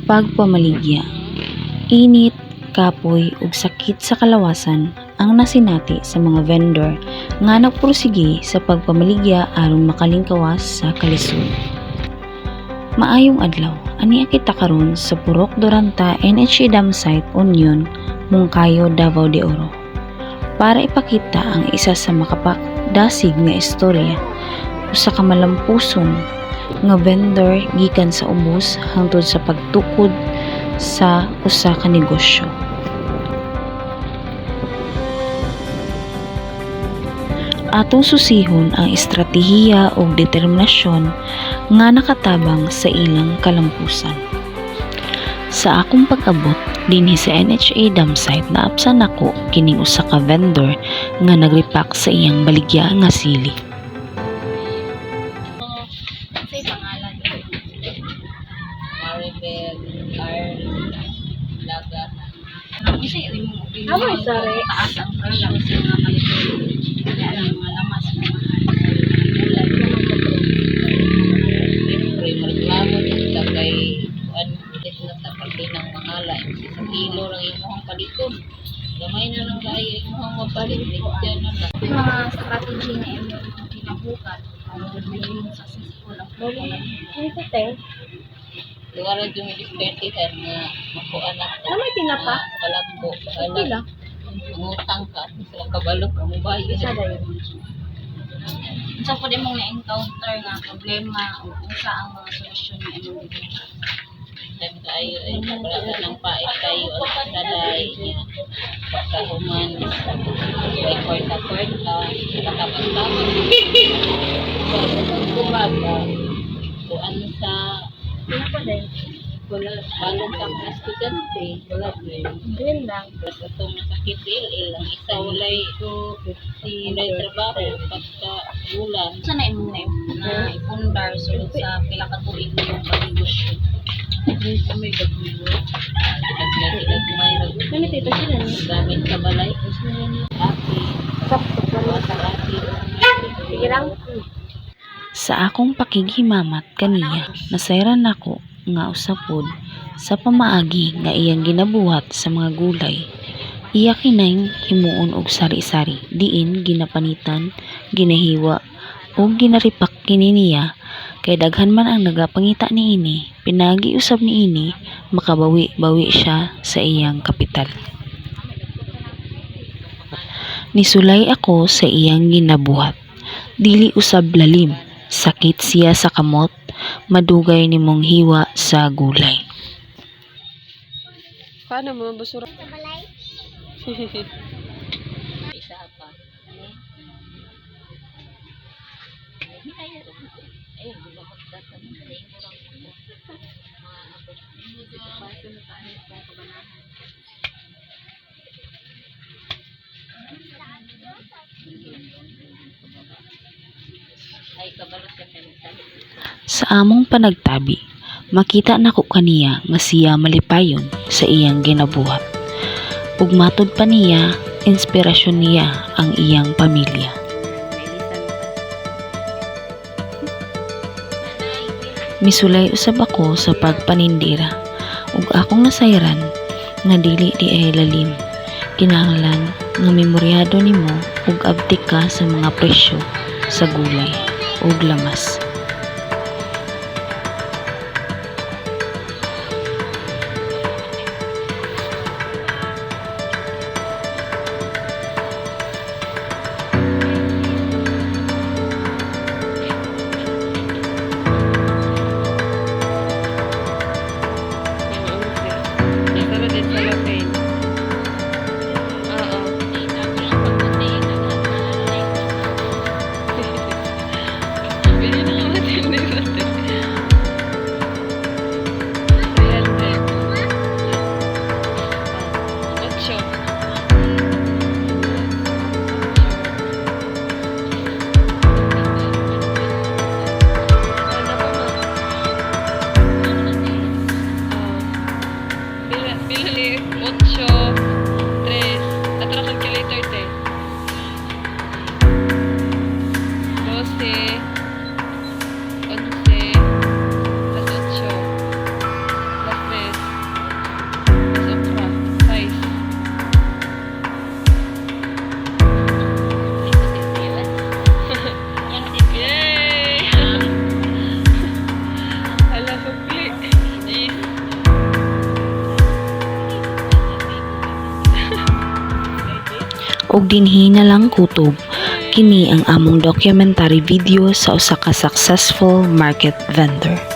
Pagpamaligya. Init, kapoy ug sakit sa kalawasan ang nasinati sa mga vendor nga nagpursige sa pagpamaligya aron makalingkawas sa kalisod. Maayong adlaw, ani kita karon sa Purok Doranta NHA Dam Site Union, Moncayo, Davao de Oro para ipakita ang isa sa makapakdasig nga istorya usa ka malampuson nga vendor gikan sa ubos hangtod sa pagtukod sa usa ka negosyo. Atong susihon ang estratehiya ug determinasyon nga nakatabang sa ilang kalampusan. Sa akong pag-abot dinhi sa NHA Dam Site, naapsan nako kining usa ka vendor nga nagripak sa iyang baligya nga sili. Ano sare? Taas ang presyo sa mga kalitod. Kaya ang mga lamas ng mga gulay. Siyempre, mareklamo nila kay kuan bilis na sa paglinang mahalay. Sa kilo lang imuhang paliton. Gamay na lang kaya imuhang mapalit. Diyan na lang. Mga strategy na inyong kinabukan yung successful ang program. Ito te. Luwara yung dispertihan nga makuha na. Ano may tinapa? Kalagbo. Pila? Mangutang ka. Sila kabalok. Ang bayan. Isa dayon. So, pwede mong na-encounter nga problema o kung sa ang mga solusyon na inyong bigyan. Time kayo ay nabalata ng pait kayo ang saday niya. Pagkahuman. Record ka. Katapag-tapag. Kumbaga. Kuan sa Tinapa din. wala balong sa mga estudyante. Wala din. Yun lang. Plus itong sakit ilang isa walay walay trabaho pagka bulan. Saan na imong na ipundar sulod sa pila ka tuig yung pagnegosyo? May gagawin. Dagmay Kami tito sila niya. gamit sa balay. Aki. Aki. Sige lang. Sa akong pakigimamat kaniya, nasayran nako nga usapod sa pamaagi nga iyang ginabuhat sa mga gulay. Iya kinang himuon og sari-sari, diin ginapanitan, ginahiwa o ginaripak kini niya. Kay daghan man ang nagapangita niini, pinagi usab niini makabawi-bawi siya sa iyang kapital. Nisulay ako sa iyang ginabuhat. Dili usab lalim, sakit siya sa kamot, madugay nimong hiwa sa gulay. Paano mo basura? Isa pa. Ayun, di ba magdatan sa ay kabalot ka sa Sa among panagtabi, makita nako kaniya nga siya malipayon sa iyang ginabuhat. Ug matud pa niya, inspirasyon niya ang iyang pamilya. Misulay usab ako sa pagpanindira ug akong nasayran nga dili di ay lalim. Kinahanglan nga memoryado nimo ug abtik ka sa mga presyo sa gulay ug lamas. Pero din sa Lopin. Oo. Bili na ako din na ito. Ocho. Bili 8, 3. Atras calculator te. 12, 11, plus 8, plus 3. ug dinhi na lang kutob. Kini ang among documentary video sa usa ka successful market vendor.